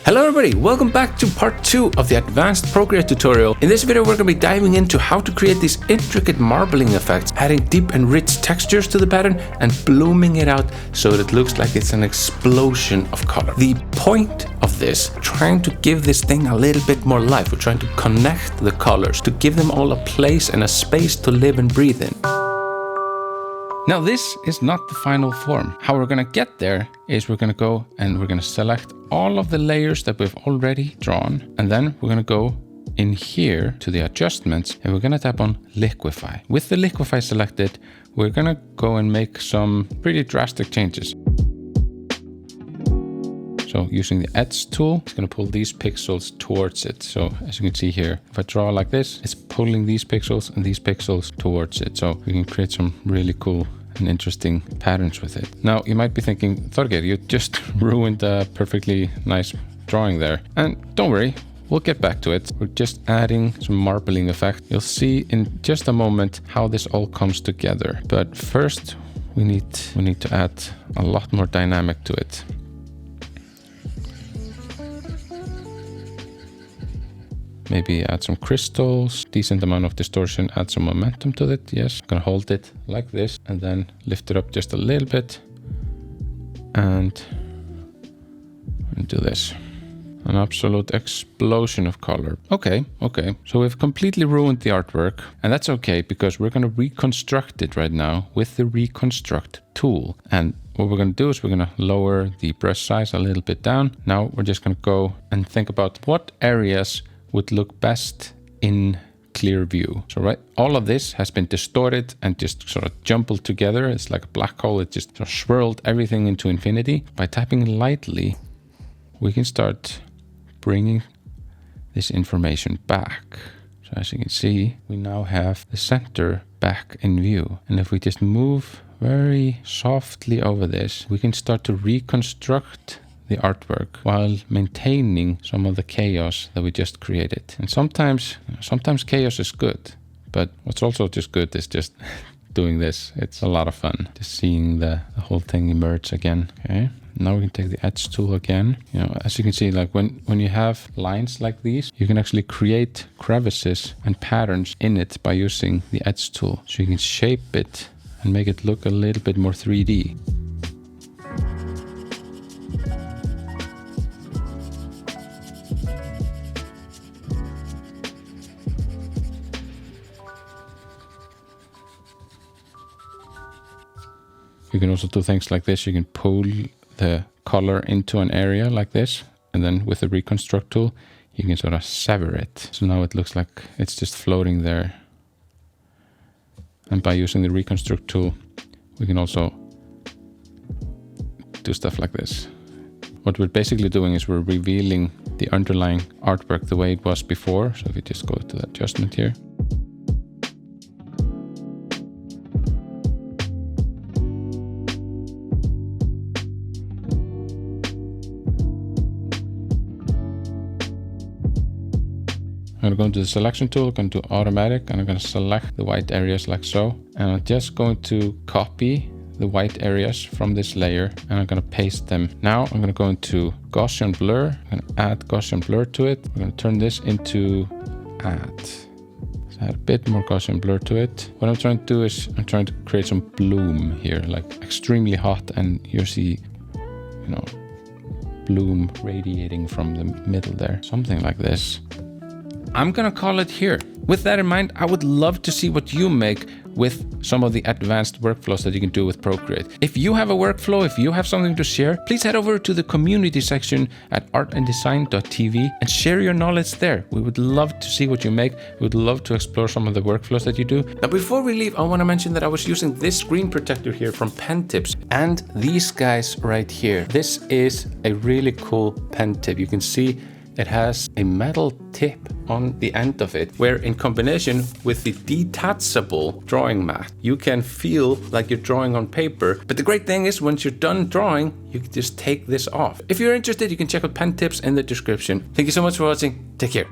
Hello everybody, welcome back to part 2 of the advanced Procreate tutorial. In this video we're going to be diving into how to create these intricate marbling effects, adding deep and rich textures to the pattern and blooming it out so that it looks like it's an explosion of color. The point of this, trying to give this thing a little bit more life. We're trying to connect the colors, to give them all a place and a space to live and breathe in. Now this is not the final form. How we're going to get there is we're going to go and we're going to select all of the layers that we've already drawn, and then we're going to go in here to the adjustments and we're going to tap on Liquefy. With the Liquefy selected, we're going to go and make some pretty drastic changes. So using the edge tool, it's going to pull these pixels towards it. So as you can see here, if I draw like this, it's pulling these pixels and these pixels towards it. So we can create some really cool and interesting patterns with it. Now you might be thinking, Þorgeir, you just ruined a perfectly nice drawing there. And don't worry, we'll get back to it. We're just adding some marbling effect. You'll see in just a moment how this all comes together. But first we need to add a lot more dynamic to it. Maybe add some crystals, decent amount of distortion, add some momentum to it. Yes, I'm gonna hold it like this and then lift it up just a little bit and do this. An absolute explosion of color. Okay. So we've completely ruined the artwork, and that's okay because we're gonna reconstruct it right now with the Reconstruct tool. And what we're gonna do is we're gonna lower the brush size a little bit down. Now we're just gonna go and think about what areas would look best in clear view. So right, all of this has been distorted and just sort of jumbled together. It's like a black hole. It just sort of swirled everything into infinity. By tapping lightly, we can start bringing this information back. So as you can see, we now have the center back in view. And if we just move very softly over this, we can start to reconstruct the artwork while maintaining some of the chaos that we just created. And sometimes chaos is good, but what's also just good is just doing this. It's a lot of fun, just seeing the whole thing emerge again. Okay, now we can take the edge tool again. You know, as you can see, like when you have lines like these, you can actually create crevices and patterns in it by using the edge tool. So you can shape it and make it look a little bit more 3D. You can also do things like this. You can pull the color into an area like this, and then with the Reconstruct tool, you can sort of sever it. So now it looks like it's just floating there. And by using the Reconstruct tool, we can also do stuff like this. What we're basically doing is we're revealing the underlying artwork the way it was before. So if you just go to the adjustment here, I'm going to go into the selection tool, going to automatic, and I'm going to select the white areas like so. And I'm just going to copy the white areas from this layer and I'm going to paste them. Now I'm going to go into Gaussian blur. I'm going to add Gaussian blur to it. I'm going to turn this into add. So add a bit more Gaussian blur to it. What I'm trying to do is I'm trying to create some bloom here, like extremely hot, and you see, you know, bloom radiating from the middle there. Something like this. I'm gonna call it here. With that in mind, I would love to see what you make with some of the advanced workflows that you can do with Procreate. If you have a workflow, if you have something to share, please head over to the community section at artanddesign.tv and share your knowledge there. We would love to see what you make. We would love to explore some of the workflows that you do. Now, before we leave, I want to mention that I was using this screen protector here from Pen Tips and these guys right here. This is a really cool pen tip. You can see it has a metal tip on the end of it, where in combination with the detachable drawing mat, you can feel like you're drawing on paper. But the great thing is once you're done drawing, you can just take this off. If you're interested, you can check out Pen Tips in the description. Thank you so much for watching. Take care.